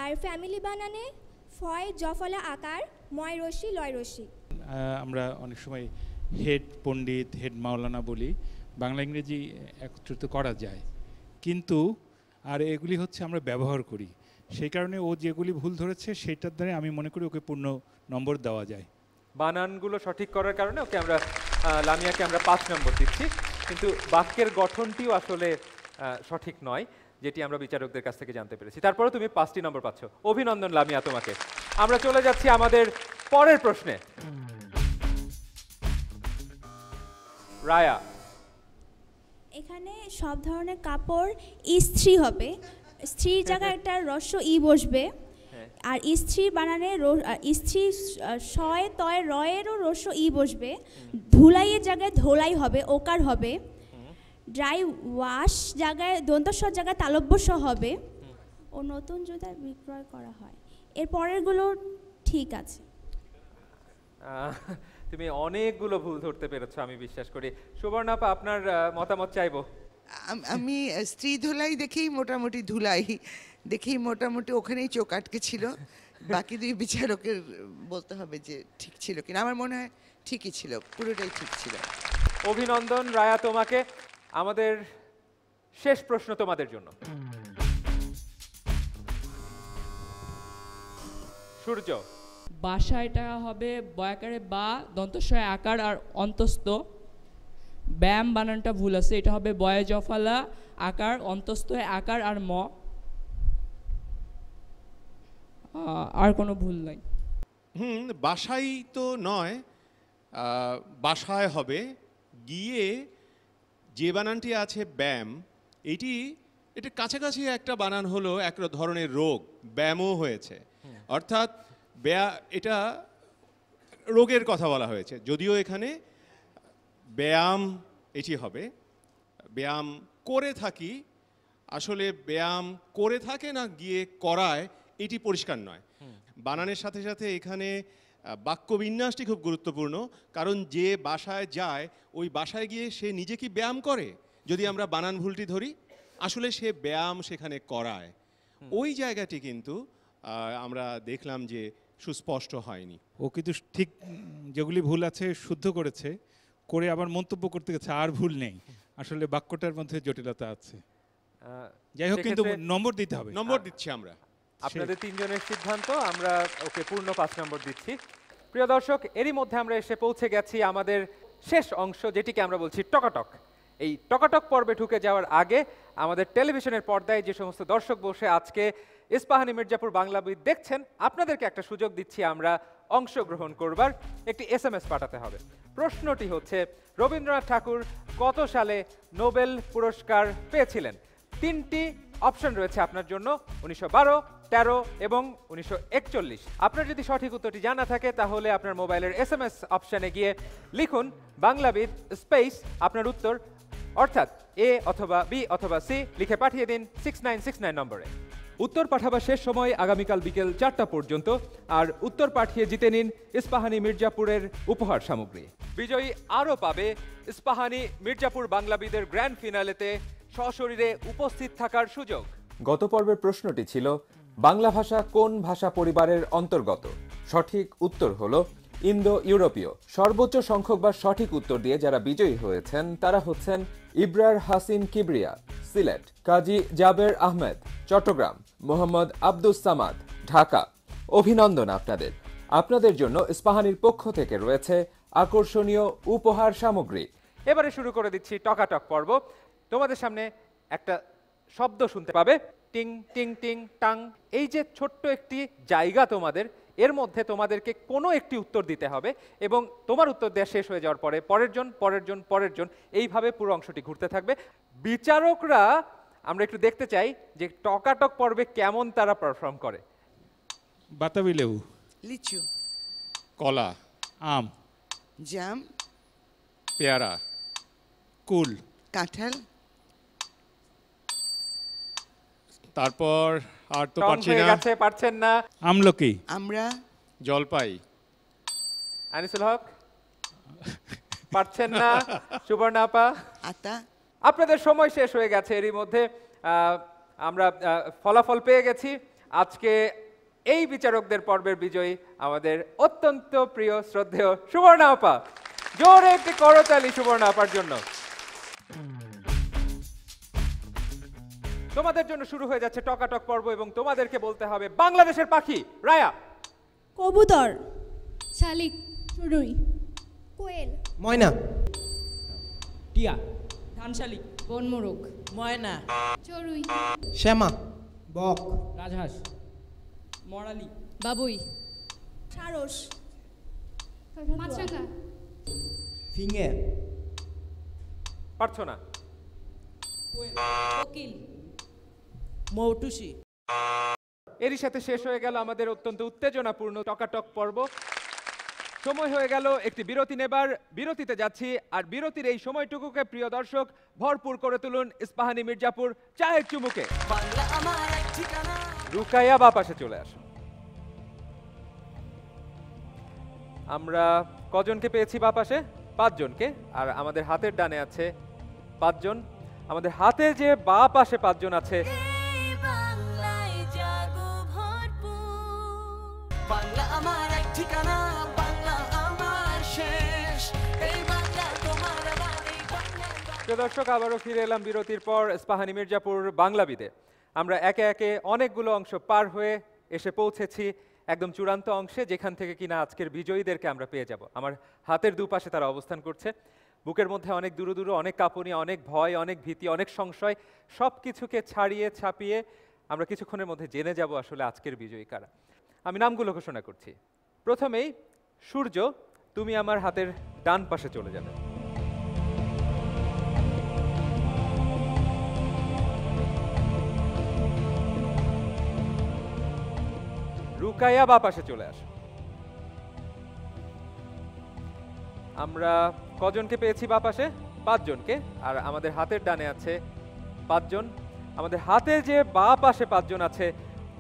আর ফ্যামিলি বানানে ফয় জফলা আকার, ময় রশ্মি লয় রশ্মি। আমরা অনেক সময় হেড পণ্ডিত, হেড মাওলানা বলি, বাংলা ইংরেজি একত্রিত করা যায়, কিন্তু আর এগুলি হচ্ছে আমরা ব্যবহার করি, সেই কারণে ও যেগুলি ভুল ধরেছে সেটার দ্বারা আমি মনে করি ওকে পূর্ণ নম্বর দেওয়া যায়। বানানগুলো সঠিক করার কারণে ওকে আমরা লামিয়াকে আমরা 5 নম্বর দিচ্ছি, কিন্তু বাক্যের গঠনটিও আসলে সঠিক নয়, যেটি আমরা বিচারকদের কাছ থেকে জানতে পেরেছি। তারপরে তুমি 5টি নম্বর পাচ্ছ। অভিনন্দন লামিয়া তোমাকে। আমরা চলে যাচ্ছি আমাদের পরের প্রশ্নে। রায়া, এখানে সব ধরনের কাপড় ইস্ত্রি হবে, স্ত্রীর জায়গায় একটা রস্য ই বসবে, আর স্ত্রী বানানে স্ত্রী শয় তয় রয়েরও রস্য ই বসবে, ধুলাইয়ের জায়গায় ধোলাই হবে, ওকার হবে, ড্রাই ওয়াশ জায়গায় দন্তস্বর জায়গায় তালব্যস্য হবে, ও নতুন জুতা বিক্রয় করা হয়। এর পরেরগুলো ঠিক আছে। তুমি অনেকগুলো ভুল ধরতে পেরেছো আমি বিশ্বাস করি। সুবর্ণাপা, আপনার মতামত চাইবো। আমি স্ত্রী ধুলাই দেখেই মোটামুটি, ধুলাই দেখেই মোটামুটি ওখানেই চোখ আটকে ছিল। বাকি দুই বিচারকের বলতে হবে যে ঠিক ছিল কিনা। আমার মনে হয় ঠিকই ছিল, পুরোটাই ঠিক ছিল। অভিনন্দন রায়া তোমাকে। আমাদের শেষ প্রশ্ন তোমাদের জন্য। সূর্য। বাসা এটা হবে বয়াকারে বা দন্তস্বয় আকার আর অন্তস্থ। ব্যায়াম বানানটা ভুল আছে, এটা হবে বয়ে জফালা আকার অন্তস্থ আকার আর ম। আর কোনো ভুল নাই। বাসাই তো নয়, বাসায় হবে। গিয়ে যে বানানটি আছে ব্যায়াম, এটা কাছাকাছি একটা বানান হলো এক ধরনের রোগ, ব্যায়ামও হয়েছে। অর্থাৎ এটা রোগের কথা বলা হয়েছে, যদিও এখানে ব্যায়াম এটি হবে। ব্যায়াম করে থাকি, আসলে ব্যায়াম করে থাকে না গিয়ে করায়, এটি পরিষ্কার নয়। বানানের সাথে সাথে এখানে বাক্যবিন্যাসটি খুব গুরুত্বপূর্ণ, কারণ যে বাসায় যায় ওই বাসায় গিয়ে সে নিজে কি ব্যায়াম করে, যদি আমরা বানান ভুলটি ধরি, আসলে সে ব্যায়াম সেখানে করায়। ওই জায়গাটি কিন্তু আমরা দেখলাম যে সুস্পষ্ট হয়নি। ও কিন্তু ঠিক যেগুলি ভুল আছে শুদ্ধ করেছে, করে আবার মন্তব্য করতে গেছে আর ভুল নেই। আসলে বাক্যটার মধ্যে জটিলতা আছে। যাই হোক, কিন্তু নম্বর দিতে হবে। নম্বর দিচ্ছি আমরা। আপনাদের তিনজনের সিদ্ধান্ত, আমরা ওকে পূর্ণ 5 নম্বর দিচ্ছি। প্রিয় দর্শক, এরই মধ্যে আমরা এসে পৌঁছে গেছি আমাদের শেষ অংশ, যেটিকে আমরা বলছি টকাটক। এই টকাটক পর্বে ঢুকে যাওয়ার আগে আমাদের টেলিভিশনের পর্দায় যে সমস্ত দর্শক বসে আজকে ইস্পাহানি মির্জাপুর বাংলাবিদ দেখছেন, আপনাদেরকে একটা সুযোগ দিচ্ছি আমরা অংশগ্রহণ করবার। একটি SMS পাঠাতে হবে। প্রশ্নটি হচ্ছে, রবীন্দ্রনাথ ঠাকুর কত সালে নোবেল পুরস্কার পেয়েছিলেন? 3টি অপশন রয়েছে আপনার জন্য, 1912, 13 এবং 1941। আপনার যদি সঠিক উত্তরটি জানা থাকে তাহলে আপনার মোবাইলের SMS অপশনে গিয়ে লিখুন বাংলাবিদ স্পেস আপনার উত্তর, অর্থাৎ A অথবা B অথবা C লিখে পাঠিয়ে দিন 6969 নম্বরে। উত্তর পাঠাবার শেষ সময় আগামীকাল বিকেল 4টা পর্যন্ত। আর উত্তর পাঠিয়ে জিতে নিন ইস্পাহানি মির্জাপুরের উপহার সামগ্রী। বিজয়ী আরও পাবে ইস্পাহানি মির্জাপুর বাংলাবিদের গ্র্যান্ড ফিনালেতে সশরীরে উপস্থিত থাকার সুযোগ। গত পর্বের প্রশ্নটি ছিল, বাংলা ভাষা কোন ভাষা পরিবারের অন্তর্গত? সঠিক উত্তর হলো ইন্দো ইউরোপীয়। সর্বোচ্চ সংখ্যকবার সঠিক উত্তর দিয়ে যারা বিজয়ী হয়েছেন তারা হচ্ছেন ইবরার হাসিন কিবরিয়া, সিলেট; কাজী জাবের আহমেদ, চট্টগ্রাম; মোহাম্মদ আব্দুস সামাদ, ঢাকা। অভিনন্দন আপনাদের। আপনাদের জন্য ইস্পাহানির পক্ষ থেকে রয়েছে আকর্ষণীয় উপহার সামগ্রী। এবারে শুরু করে দিচ্ছি টকাটক পর্ব। তোমাদের সামনে একটা শব্দ শুনতে পাবে, টিং টিং টিং টাং। এই যে ছোট্ট একটি জায়গা তোমাদের, এর মধ্যে তোমাদেরকে কোনো একটি উত্তর দিতে হবে এবং তোমার উত্তর দেওয়া শেষ হয়ে যাওয়ার পরে পরের জন এইভাবে পুরো অংশটি ঘুরতে থাকবে। বিচারকরা আমরা একটু দেখতে চাই যে টকাটক পর্বে কেমন তারা পারফর্ম করে। বাতাবি লেবু, লিচু, কলা, আম, জাম, পেয়ারা, কুল, কাঁঠাল, তারপর আর তো পারছি না, পারছেন না। আমলকি, আমরা, জলপাই, আনিসুল হক পারছেন না, সুবর্ণা আপা, আতা। আপনাদের সময় শেষ হয়ে গেছে। এরই মধ্যে আমরা ফলাফল পেয়ে গেছি। আজকে এই বিচারকদের পর্বের বিজয়ী আমাদের অত্যন্ত প্রিয় শ্রদ্ধেয় সুবর্ণা আপা। জোরে একটি করতালি সুবর্ণা আপার জন্য। তোমাদের জন্য শুরু হয়ে যাচ্ছে টকাটক পর্ব এবং তোমাদেরকে বলতে হবে বাংলাদেশের পাখি। রায়া। কবুতর, শালিক, চড়ুই, কোয়েল, ময়না, টিয়া, ধানশালিক, বনমোরগ, ময়না, চড়ুই, শ্যামা, বক, রাজহাঁস, মরালি, বাবুই, সারস, মাছরাঙা, ফিঙে, পারছো না। কোকিল, মৌটুসি। এরই সাথে শেষ হয়ে গেল আমাদের অত্যন্ত উত্তেজনাপূর্ণ টকাটক পর্ব। সময় হয়ে গেল একটি বিরতি নেবার। বিরতিতে যাচ্ছি, আর বিরতির এই সময়টুকুকে প্রিয় দর্শক ভরপুর করে তুলুন ইস্পাহানি মির্জাপুর চায়ের চুমুকে। রুকাইয়া বা পাশে চলে আসুন। আমরা কজনকে পেয়েছি বা পাশে? 5 জনকে। আর আমাদের হাতের ডানে আছে 5 জন। আমাদের হাতে যে বা পাশে 5 জন আছে, বাংলা আমার এক ঠিকানা, বাংলা আমার শেষ, এই বাংলা তোমার আমার, এই বাংলা। প্রিয় দর্শক, আবারও ফিরে এলাম বিরতির পর ইস্পাহানি মির্জাপুর বাংলাবিদে। আমরা একে একে অনেকগুলো অংশ পার হয়ে এসে পৌঁছেছি একদম চূড়ান্ত অংশে, যেখান থেকে কিনা আজকের বিজয়ীদেরকে আমরা পেয়ে যাব। আমার হাতের দুপাশে তারা অবস্থান করছে। বুকের মধ্যে অনেক দূর দূর, অনেক কাঁপুনি, অনেক ভয়, অনেক ভীতি, অনেক সংশয়, সব কিছুকে ছাড়িয়ে ছাপিয়ে আমরা কিছুক্ষণের মধ্যে জেনে যাব আসলে আজকের বিজয়ী কারা। আমি নামগুলো ঘোষণা করছি। প্রথমেই সূর্য, তুমি আমার হাতের ডান পাশে চলে যাবে। রুকাইয়া বা পাশে চলে আসো। আমরা কজনকে পেয়েছি বা পাশে? 5 জনকে। আর আমাদের হাতের ডানে আছে 5 জন। আমাদের হাতে যে বা পাশে 5 জন আছে,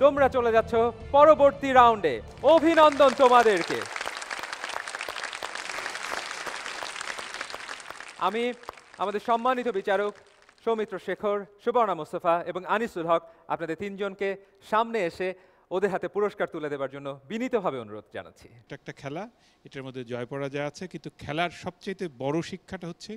তোমরা চলে যাচ্ছ পরবর্তী রাউন্ডে। অভিনন্দন তোমাদেরকে। আমি আমাদের সম্মানিত বিচারক সৌমিত্র শেখর, সুবর্ণা মোস্তফা এবং আনিসুল হক আপনাদের 3 জনকে সামনে এসে ওদের হাতে পুরস্কার তুলে দেওয়ার জন্য বিনীতভাবে অনুরোধ জানাচ্ছি। এটা একটা খেলা, এটার মধ্যে জয় পরাজয় আছে, কিন্তু খেলার সবচেয়ে বড় শিক্ষাটা হচ্ছে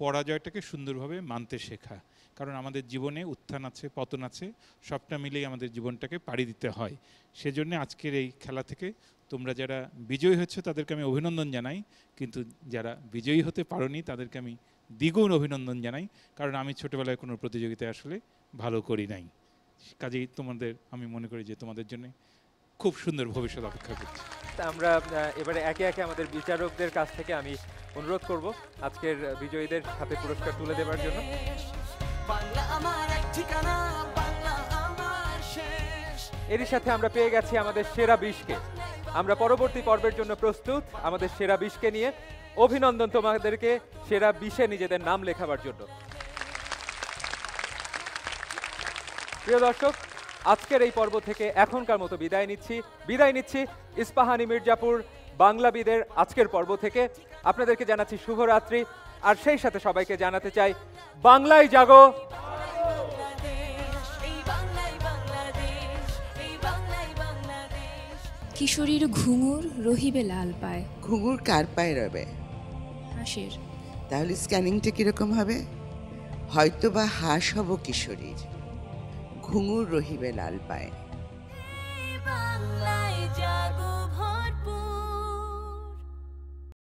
পরাজয়টাকে সুন্দরভাবে মানতে শেখা। কারণ আমাদের জীবনে উত্থান আছে, পতন আছে, সবটা মিলেই আমাদের জীবনটাকে পাড়ি দিতে হয়। সেজন্য আজকের এই খেলা থেকে তোমরা যারা বিজয়ী হচ্ছে তাদেরকে আমি অভিনন্দন জানাই, কিন্তু যারা বিজয়ী হতে পারোনি তাদেরকে আমি দ্বিগুণ অভিনন্দন জানাই, কারণ আমি ছোটোবেলায় কোনো প্রতিযোগিতায় আসলে ভালো করি নাই। কাজেই তোমাদের, আমি মনে করি যে তোমাদের জন্য খুব সুন্দর ভবিষ্যৎ অপেক্ষা করছি। আমরা এবারে একে একে আমাদের বিচারকদের কাছ থেকে আমি অনুরোধ করব আজকের বিজয়ীদের হাতে পুরস্কার তুলে দেওয়ার জন্য। বাংলা আমার এক ঠিকানা, বাংলা আমার শেষ। এরই সাথে আমরা পেয়ে গেছি আমাদের সেরা 20কে। আমরা পরবর্তী পর্বের জন্য প্রস্তুত আমাদের সেরা 20কে নিয়ে। অভিনন্দন তোমাদেরকে সেরা 20-এ নিজেদের নাম লেখাবার জন্য। প্রিয় দর্শক, আজকের এই পর্ব থেকে এখনকার মতো বিদায় নিচ্ছি ইস্পাহানি মির্জাপুর বাংলাবিদের আজকের পর্ব থেকে। আপনাদেরকে জানাচ্ছি শুভরাত্রি, আর সেই সাথে সবাইকে জানাতে চাই বাংলায় জাগো। কিশোরীর ঘুঙুর রহিবে লাল পায়। ঘুঙুর কার পায়ে রবে? হাঁসের। তাহলে স্ক্যানিংটা কিরকম হবে? হয়তো বা হাঁস হব কিশোরীর, ঘুঙুর রহিবে লাল পায়। বাংলায় জাগো।